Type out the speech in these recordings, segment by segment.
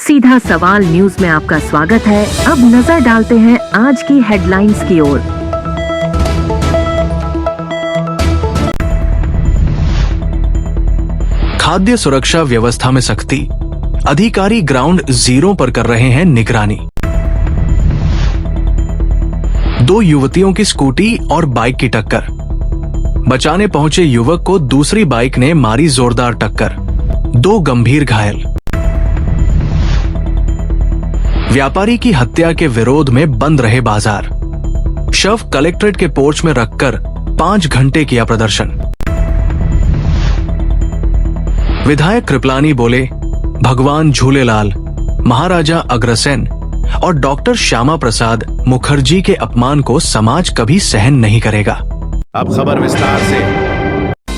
सीधा सवाल न्यूज में आपका स्वागत है। अब नजर डालते हैं आज की हेडलाइंस की ओर। खाद्य सुरक्षा व्यवस्था में सख्ती, अधिकारी ग्राउंड जीरो पर कर रहे हैं निगरानी। 2 युवतियों की स्कूटी और बाइक की टक्कर, बचाने पहुंचे युवक को दूसरी बाइक ने मारी जोरदार टक्कर, 2 गंभीर घायल। व्यापारी की हत्या के विरोध में बंद रहे बाजार, शव कलेक्ट्रेट के पोर्च में रखकर 5 घंटे किया प्रदर्शन। विधायक कृपलानी बोले, भगवान झूलेलाल, महाराजा अग्रसेन और डॉक्टर श्यामा प्रसाद मुखर्जी के अपमान को समाज कभी सहन नहीं करेगा। अब खबर विस्तार से।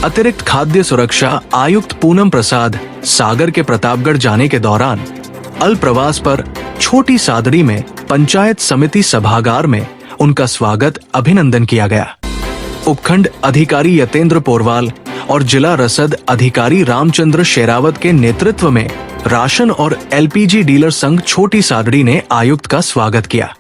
अतिरिक्त खाद्य सुरक्षा आयुक्त पूनम प्रसाद सागर के प्रतापगढ़ जाने के दौरान अल प्रवास पर छोटी सादड़ी में पंचायत समिति सभागार में उनका स्वागत अभिनंदन किया गया। उपखंड अधिकारी यतेंद्र पोरवाल और जिला रसद अधिकारी रामचंद्र शेरावत के नेतृत्व में राशन और एलपीजी डीलर संघ छोटी सादड़ी ने आयुक्त का स्वागत किया।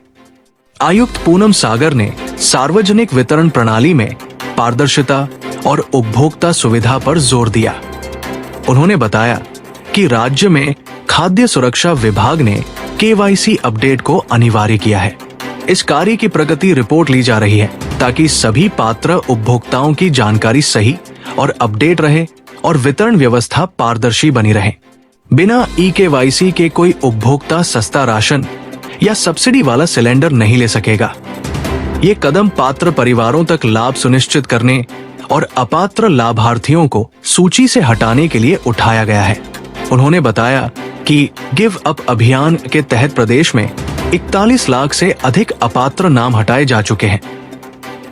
आयुक्त पूनम सागर ने सार्वजनिक वितरण प्रणाली में पारदर्शिता और उपभोक्ता सुविधा पर जोर दिया। उन्होंने बताया कि राज्य में खाद्य सुरक्षा विभाग ने केवाईसी अपडेट को अनिवार्य किया है। इस कार्य की प्रगति रिपोर्ट ली जा रही है ताकि सभी पात्र उपभोक्ताओं की जानकारी सही और अपडेट रहे और वितरण व्यवस्था पारदर्शी बनी रहे। बिना ई-केवाईसी के कोई उपभोक्ता सस्ता राशन या सब्सिडी वाला सिलेंडर नहीं ले सकेगा। ये कदम पात्र परिवारों तक लाभ सुनिश्चित करने और अपात्र लाभार्थियों को सूची से हटाने के लिए उठाया गया है। उन्होंने बताया कि गिव अप अभियान के तहत प्रदेश में 41 लाख से अधिक अपात्र नाम हटाए जा चुके हैं,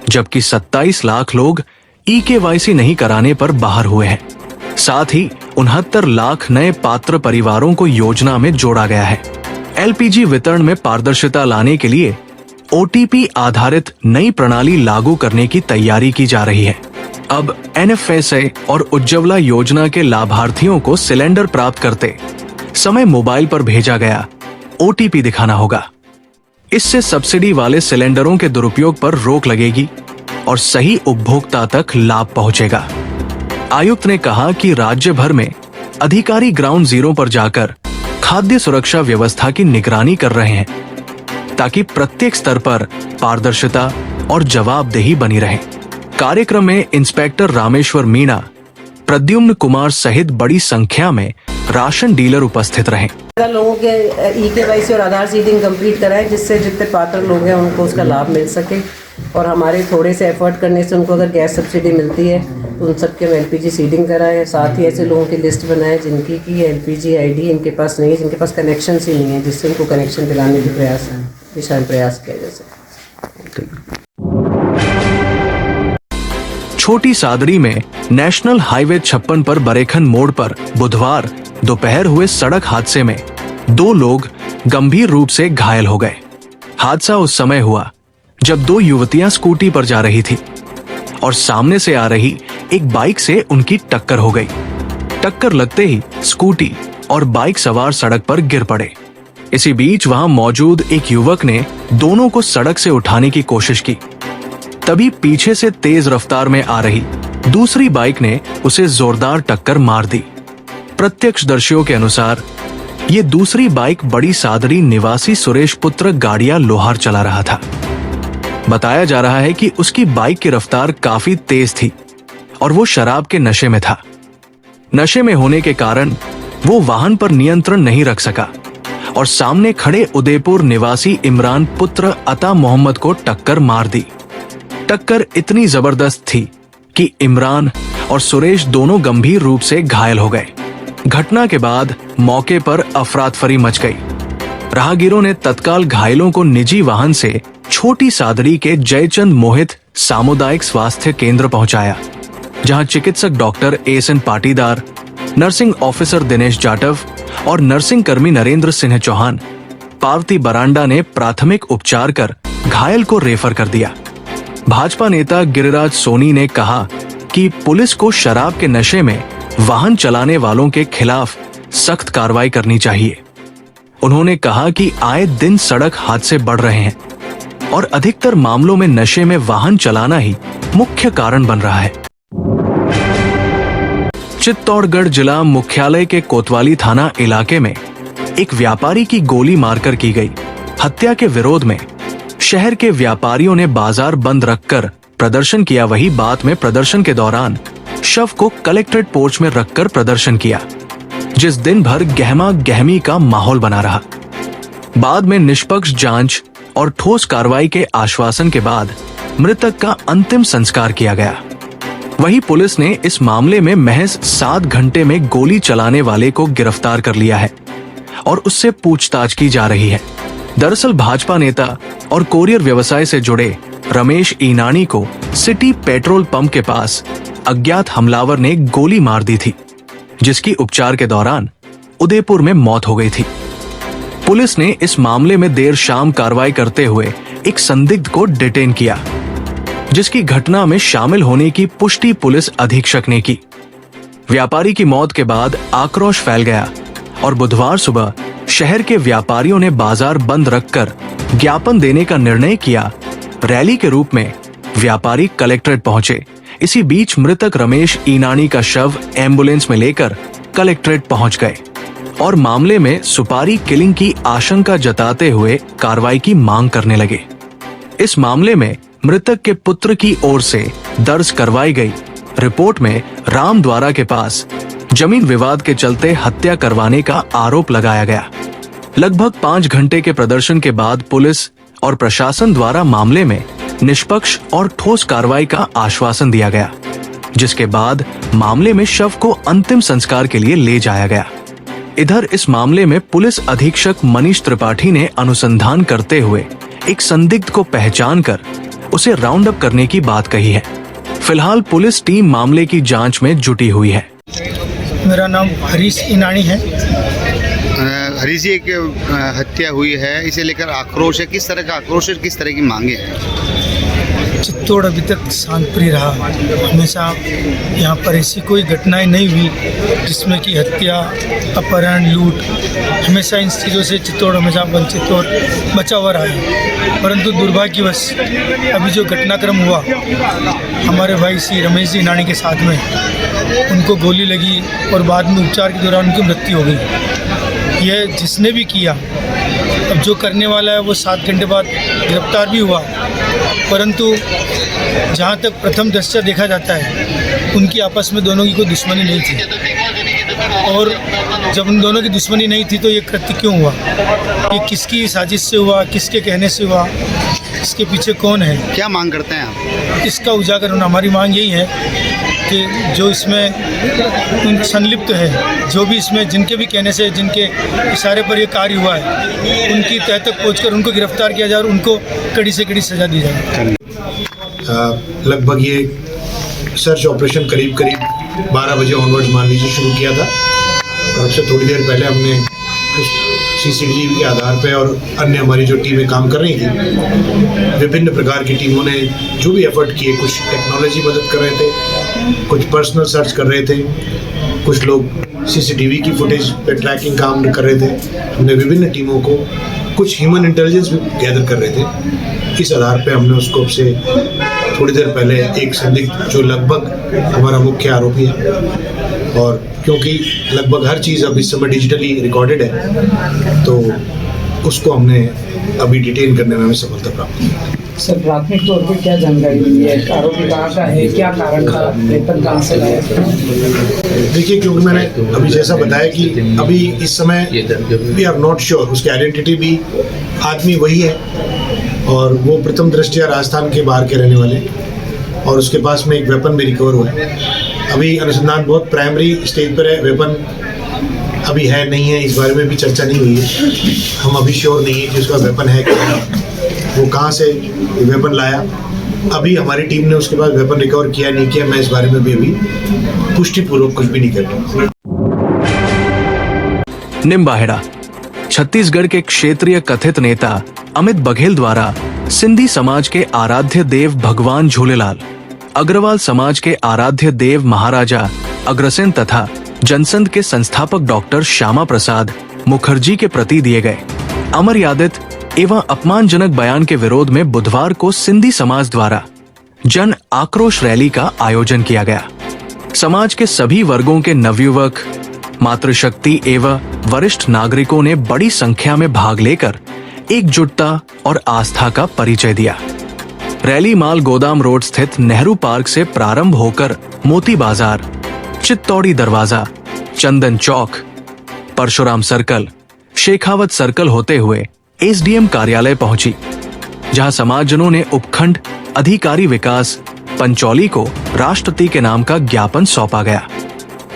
जबकि 27 लाख लोग ई-केवाईसी नहीं कराने पर बाहर हुए हैं। साथ ही 69 लाख नए पात्र परिवारों को योजना में जोड़ा गया है। एलपीजी वितरण में पारदर्शिता लाने के लिए ओटीपी आधारित नई प्रणाली लागू करने की तैयारी की जा रही है। अब एनएफएसए और उज्ज्वला योजना के लाभार्थियों को सिलेंडर प्राप्त करते समय मोबाइल पर भेजा गया ओटीपी दिखाना होगा। इससे सब्सिडी वाले सिलेंडरों के दुरुपयोग पर रोक लगेगी और सही उपभोक्ता तक लाभ पहुंचेगा। आयुक्त ने कहा कि राज्य भर में अधिकारी ग्राउंड जीरो पर जाकर खाद्य सुरक्षा व्यवस्था की निगरानी कर रहे हैं ताकि प्रत्येक स्तर पर पारदर्शिता और जवाबदेही बनी रहे। कार्यक्रम में इंस्पेक्टर रामेश्वर मीणा, प्रद्युम्न कुमार सहित बड़ी संख्या में राशन डीलर उपस्थित रहे। लोगों के ई-केवाईसी और आधार सीडिंग कंप्लीट कराएं जिससे जितने पात्र लोग हैं उनको उसका लाभ मिल सके और हमारे थोड़े से एफर्ट करने से उनको अगर गैस सब्सिडी मिलती है तो उन सबके हम एलपीजी सीडिंग कराएं। साथ ही ऐसे लोगों की लिस्ट बनाएं जिनकी की एलपीजी आईडी इनके पास नहीं है, जिनके पास कनेक्शन ही नहीं है, जिससे उनको कनेक्शन दिलाने की प्रयास किया जा सके। छोटी सादड़ी में नेशनल हाईवे 56 पर बरेखन मोड़ पर बुधवार दोपहर हुए सड़क हादसे में 2 लोग गंभीर रूप से घायल हो गए। हादसा उस समय हुआ जब 2 युवतियां स्कूटी पर जा रही थी और सामने से आ रही एक बाइक से उनकी टक्कर हो गई। टक्कर लगते ही स्कूटी और बाइक सवार सड़क पर गिर पड़े। इसी बीच वहां मौजूद एक युवक ने दोनों को सड़क से उठाने की कोशिश की। तभी पीछे से तेज रफ्तार में आ रही दूसरी बाइक ने उसे जोरदार टक्कर मार दी। प्रत्यक्षदर्शियों के अनुसार ये दूसरी बाइक बड़ी सादड़ी निवासी सुरेश पुत्र गाड़िया लोहार चला रहा था। बताया जा रहा है कि उसकी बाइक की रफ्तार काफी तेज थी और वो शराब के नशे में था। नशे में होने के कारण वो वाहन पर नियंत्रण नहीं रख सका और सामने खड़े उदयपुर निवासी इमरान पुत्र अता मोहम्मद को टक्कर मार दी। टक्कर इतनी जबरदस्त थी कि इमरान और सुरेश दोनों गंभीर रूप से घायल हो गए। घटना के बाद मौके पर अफरातफरी मच गई। राहगीरों ने तत्काल घायलों को निजी वाहन से छोटी सादड़ी के जयचंद मोहित सामुदायिक स्वास्थ्य केंद्र पहुंचाया, जहां चिकित्सक doctor SN Patidar, nursing officer Dinesh Jatav और नर्सिंग कर्मी नरेंद्र सिंह चौहान, पार्वती बरांडा ने प्राथमिक उपचार कर घायल को रेफर कर दिया। भाजपा नेता गिरिराज सोनी ने कहा कि पुलिस को शराब के नशे में वाहन चलाने वालों के खिलाफ सख्त कार्रवाई करनी चाहिए। उन्होंने कहा कि आए दिन सड़क हादसे बढ़ रहे हैं और अधिकतर मामलों में नशे में वाहन चलाना ही मुख्य कारण बन रहा है। चित्तौड़गढ़ जिला मुख्यालय के कोतवाली थाना इलाके में एक व्यापारी की गोली मारकर की गई हत्या के विरोध में शहर के व्यापारियों ने बाजार बंद रखकर प्रदर्शन किया। वही बात में प्रदर्शन के दौरान शव को कलेक्ट्रेट पोर्च में रखकर प्रदर्शन किया, जिस दिन भर गहमा गहमी का माहौल बना रहा। बाद में निष्पक्ष जांच और ठोस कार्रवाई के आश्वासन के बाद मृतक का अंतिम संस्कार किया गया। वहीं पुलिस ने इस मामले में महज 7 घंटे में गोली चलाने वाले को गिरफ्तार कर लिया है और उससे पूछताछ की जा रही है। दरअसल भाजपा नेता और कोरियर व्यवसाय से जुड़े रमेश ईनानी को सिटी पेट्रोल पंप के पास अज्ञात हमलावर ने गोली मार दी थी, जिसकी उपचार के दौरान उदयपुर में मौत हो गई थी। पुलिस ने इस मामले में देर शाम कार्रवाई करते हुए एक संदिग्ध को डिटेन किया, जिसकी घटना में शामिल होने की पुष्टि पुलिस अधीक्षक ने की। व्यापारी की मौत के बाद आक्रोश फैल गया और बुधवार सुबह शहर के व्यापारियों ने बाजार बंद रखकर ज्ञापन देने का निर्णय किया। रैली के रूप में व्यापारी कलेक्ट्रेट पहुंचे। इसी बीच मृतक रमेश ईनानी का शव एम्बुलेंस में लेकर कलेक्ट्रेट पहुंच गए और मामले में सुपारी किलिंग की आशंका जताते हुए कार्रवाई की मांग करने लगे। इस मामले में मृतक के पुत्र की ओर से दर्ज करवाई गई रिपोर्ट में रामद्वारा के पास जमीन विवाद के चलते हत्या करवाने का आरोप लगाया गया। लगभग 5 घंटे के प्रदर्शन के बाद पुलिस और प्रशासन द्वारा मामले में निष्पक्ष और ठोस कार्रवाई का आश्वासन दिया गया, जिसके बाद मामले में शव को अंतिम संस्कार के लिए ले जाया गया। इधर इस मामले में पुलिस अधीक्षक मनीष त्रिपाठी ने अनुसंधान करते हुए एक संदिग्ध को पहचान कर उसे राउंड अप करने की बात कही है। फिलहाल पुलिस टीम मामले की जांच में जुटी हुई है। मेरा नाम हरीश ईनानी है। हरीश जी, एक हत्या हुई है, इसे लेकर आक्रोश है। किस तरह का आक्रोश है, किस तरह की मांगे हैं? चित्तौड़ अभी तक शांतप्रिय रहा। हमेशा यहाँ पर ऐसी कोई घटनाएं नहीं हुई जिसमें कि हत्या, अपहरण, लूट। हमेशा इन चीज़ों से चित्तौड़ हमेशा वंचित और बचा हुआ रहा है। परंतु दुर्भाग्यवश अभी जो घटनाक्रम हुआ हमारे भाई श्री रमेश जी ईनानी के साथ में, उनको गोली लगी और बाद में उपचार के दौरान उनकी मृत्यु हो गई। यह जिसने भी किया, अब जो करने वाला है वो 7 घंटे बाद गिरफ्तार भी हुआ। परंतु जहाँ तक प्रथम दृष्टया देखा जाता है, उनकी आपस में दोनों की कोई दुश्मनी नहीं थी। और जब उन दोनों की दुश्मनी नहीं थी तो ये कृत्य क्यों हुआ? ये किसकी साजिश से हुआ, किसके कहने से हुआ, इसके पीछे कौन है? क्या मांग करते हैं आप? इसका उजागर होना। हमारी मांग यही है कि जो इसमें संलिप्त है, जो भी इसमें जिनके भी कहने से, जिनके इशारे पर ये कार्य हुआ है, उनकी तह तक पहुंचकर उनको गिरफ्तार किया जाए और उनको कड़ी से कड़ी सजा दी जाए। लगभग ये सर्च ऑपरेशन करीब 12 बजे ऑनवर्ड्स मान लीजिए शुरू किया था। और उससे थोड़ी देर पहले हमने CCTV के आधार पे और अन्य हमारी जो टीमें काम कर रही थी, विभिन्न प्रकार की टीमों ने जो भी एफर्ट किए, कुछ टेक्नोलॉजी मदद कर रहे थे, कुछ पर्सनल सर्च कर रहे थे, कुछ लोग CCTV की फुटेज पे ट्रैकिंग काम कर रहे थे। हमने विभिन्न टीमों को, कुछ ह्यूमन इंटेलिजेंस भी गैदर कर रहे थे। इस आधार पे हमने उसको से थोड़ी देर पहले एक संदिग्ध जो लगभग हमारा मुख्य आरोपी है, और क्योंकि लगभग हर चीज़ अब इस समय डिजिटली रिकॉर्डेड है, तो उसको हमने अभी डिटेन करने में हमें सफलता प्राप्त की। सर, प्राथमिक तौर पर क्या जानकारी मिली है? आरोपी कहाँ का है, क्या कारण था, वेपन कहाँ से लाया? देखिए, क्योंकि मैंने अभी जैसा बताया कि अभी इस समय वी आर नॉट श्योर, उसकी आइडेंटिटी भी आदमी वही है और वो प्रथम दृष्टया राजस्थान के बाहर के रहने वाले, और उसके पास में एक वेपन भी रिकवर हुआ है। अभी अनुसंधान बहुत प्राइमरी स्टेज पर है, वेपन अभी है नहीं है, इस बारे में भी चर्चा नहीं हुई है। हम अभी श्योर नहीं है कि उसका वेपन है क्या, वो कहाँ से वेपन लाया। अभी हमारी टीम ने उसके बाद वेपन रिकवर किया नहीं किया, मैं इस बारे में भी अभी पुष्टिपूर्वक कुछ भी नहीं कर रहा। निम्बाहेड़ा छत्तीसगढ़ के क्षेत्रीय कथित नेता अमित बघेल द्वारा सिंधी समाज के आराध्य देव भगवान झूलेलाल, अग्रवाल समाज के आराध्य देव महाराजा अग्रसेन तथा जनसंघ के संस्थापक डॉक्टर श्यामा प्रसाद मुखर्जी के प्रति दिए गए अमर्यादित एवं अपमानजनक बयान के विरोध में बुधवार को सिंधी समाज द्वारा जन आक्रोश रैली का आयोजन किया गया। समाज के सभी वर्गों के नवयुवक, मातृशक्ति एवं वरिष्ठ नागरिकों ने बड़ी संख्या में भाग लेकर एकजुटता और आस्था का परिचय दिया। रैली माल गोदाम रोड स्थित नेहरू पार्क से प्रारंभ होकर मोती बाजार, चित्तौड़ी दरवाजा, चंदन चौक, परशुराम सर्कल, शेखावत सर्कल होते हुए एसडीएम कार्यालय पहुंची, जहां समाजजनों ने उपखंड अधिकारी विकास पंचौली को राष्ट्रपति के नाम का ज्ञापन सौंपा गया।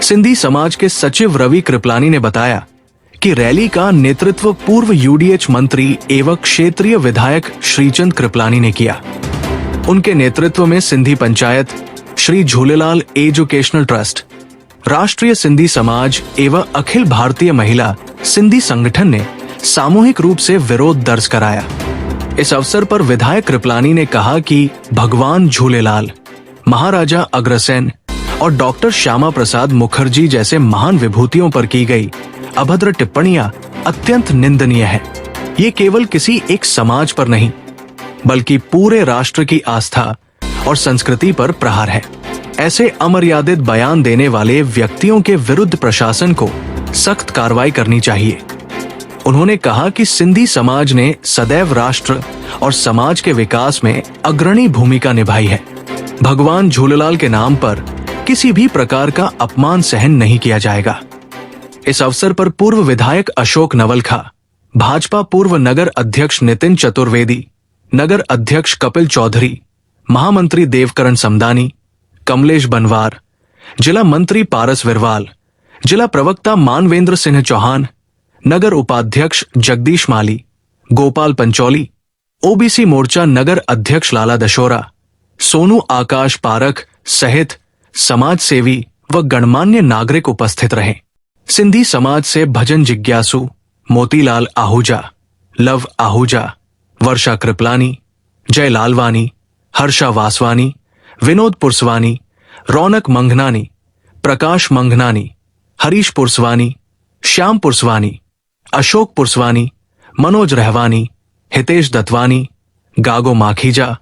सिंधी समाज के सचिव रवि कृपलानी ने बताया कि रैली का नेतृत्व पूर्व यूडीएच मंत्री एवं क्षेत्रीय विधायक श्रीचंद कृपलानी ने किया। उनके नेतृत्व में सिंधी पंचायत, श्री झूलेलाल एजुकेशनल ट्रस्ट, राष्ट्रीय सिंधी समाज एवं अखिल भारतीय महिला सिंधी संगठन ने सामूहिक रूप से विरोध दर्ज कराया। इस अवसर पर विधायक कृपलानी ने कहा कि भगवान झूलेलाल, महाराजा अग्रसेन और डॉक्टर श्यामा प्रसाद मुखर्जी जैसे महान विभूतियों पर की गई अभद्र टिप्पणियां अत्यंत निंदनीय है। ये केवल किसी एक समाज पर नहीं बल्कि पूरे राष्ट्र की आस्था और संस्कृति पर प्रहार है। ऐसे अमर्यादित बयान देने वाले व्यक्तियों के विरुद्ध प्रशासन को सख्त कार्रवाई करनी चाहिए। उन्होंने कहा कि सिंधी समाज ने सदैव राष्ट्र और समाज के विकास में अग्रणी भूमिका निभाई है। भगवान झूलेलाल के नाम पर किसी भी प्रकार का अपमान सहन नहीं किया जाएगा। इस अवसर पर पूर्व विधायक अशोक नवलखा, भाजपा पूर्व नगर अध्यक्ष नितिन चतुर्वेदी, नगर अध्यक्ष कपिल चौधरी, महामंत्री देवकरण समदानी, कमलेश बनवार, जिला मंत्री पारस विरवाल, जिला प्रवक्ता मानवेंद्र सिंह चौहान, नगर उपाध्यक्ष जगदीश माली, गोपाल पंचौली, ओबीसी मोर्चा नगर अध्यक्ष लाला दशोरा, सोनू आकाश पारख सहित समाज सेवी व गणमान्य नागरिक उपस्थित रहे। सिंधी समाज से भजन जिज्ञासु, मोतीलाल आहूजा, लव आहूजा, वर्षा कृपलानी, जय लालवानी, हर्षा वासवानी, विनोद पुरसवानी, रौनक मंघनानी, प्रकाश मंघनानी, हरीश पुरसवानी, श्याम पुरसवानी, अशोक पुरसवानी, मनोज रहवानी, हितेश दत्वानी, गागो माखीजा,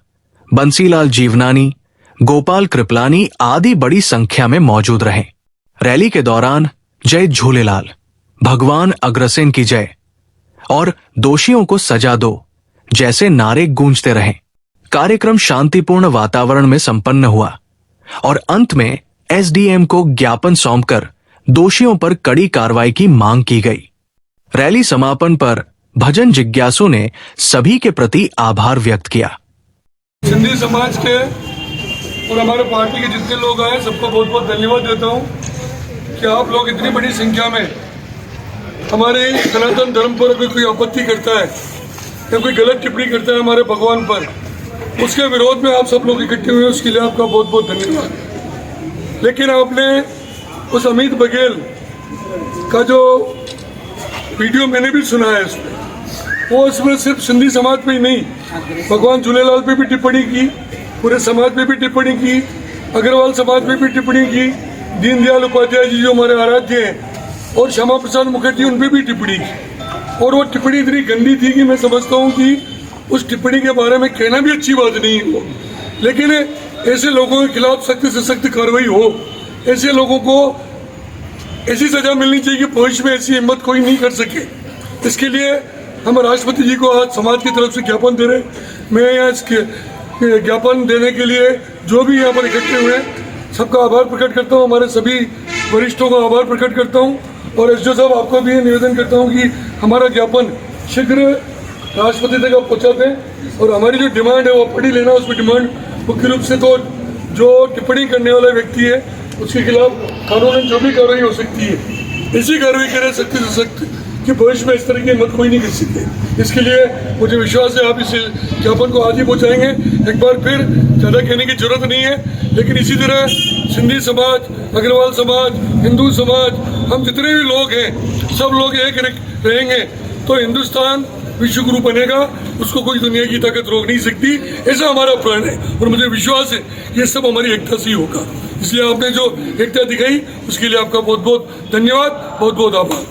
बंसीलाल जीवनानी, गोपाल कृपलानी आदि बड़ी संख्या में मौजूद रहे। रैली के दौरान जय झूलेलाल, भगवान अग्रसेन की जय और दोषियों को सजा दो जैसे नारे गूंजते रहे। कार्यक्रम शांतिपूर्ण वातावरण में संपन्न हुआ और अंत में एसडीएम को ज्ञापन सौंपकर दोषियों पर कड़ी कार्रवाई की मांग की गई। रैली समापन पर भजन जिज्ञासु ने सभी के प्रति आभार व्यक्त किया। सिंधी समाज के और हमारे पार्टी के जितने लोग आए सबको बहुत बहुत धन्यवाद देता हूँ कि आप लोग इतनी बड़ी संख्या में हमारे सनातन धर्म पर अगर कोई आपत्ति करता है या कोई गलत टिप्पणी करता है हमारे भगवान पर, उसके विरोध में आप सब लोग इकट्ठे हुए, उसके लिए आपका बहुत बहुत धन्यवाद। लेकिन आपने उस अमित बघेल का जो वीडियो मैंने भी सुना है उसमें, वो उसमें सिर्फ सिंधी समाज पे ही नहीं, भगवान झूलेलाल पे भी टिप्पणी की, पूरे समाज पे भी टिप्पणी की, अग्रवाल समाज पे भी टिप्पणी की, दीनदयाल उपाध्याय जी जो हमारे आराध्य हैं और श्यामा प्रसाद मुखर्जी उन पर भी टिप्पणी की। और वो टिप्पणी इतनी गंदी थी कि मैं समझता हूँ कि उस टिप्पणी के बारे में कहना भी अच्छी बात नहीं है। लेकिन ऐसे लोगों के खिलाफ सख्त से सख्त कार्रवाई हो, ऐसे लोगों को ऐसी सजा मिलनी चाहिए कि भविष्य में ऐसी हिम्मत कोई नहीं कर सके। इसके लिए हम राष्ट्रपति जी को आज समाज की तरफ से ज्ञापन दे रहे हैं। मैं यहाँ इसके ज्ञापन देने के लिए जो भी यहाँ पर इकट्ठे हुए हैं सबका आभार प्रकट करता हूँ, हमारे सभी वरिष्ठों का आभार प्रकट करता हूँ और एसडीओ साहब आपको भी निवेदन करता हूँ कि हमारा ज्ञापन शीघ्र राष्ट्रपति तक आप पहुँचा दें और हमारी जो डिमांड है वो पढ़ी लेना। उसकी डिमांड मुख्य रूप से तो जो टिप्पणी करने वाला व्यक्ति है उसके खिलाफ कानूनन जो भी कार्रवाई हो सकती है इसी कार्रवाई करें सख्त से सख्त कि भविष्य में इस तरह की हिम्मत कोई नहीं कर सकते। इसके लिए मुझे विश्वास है आप इस ज्ञापन को आज ही पहुँचाएंगे। एक बार फिर ज़्यादा कहने की जरूरत नहीं है, लेकिन इसी तरह सिंधी समाज, अग्रवाल समाज, हिंदू समाज, हम जितने भी लोग हैं सब लोग एक रहेंगे तो हिंदुस्तान विश्व गुरु बनेगा, उसको कोई दुनिया की ताकत रोक नहीं सकती। ऐसा हमारा प्रण है और मुझे विश्वास है ये सब हमारी एकता से ही होगा। इसलिए आपने जो एकता दिखाई उसके लिए आपका बहुत बहुत धन्यवाद, बहुत बहुत आभार।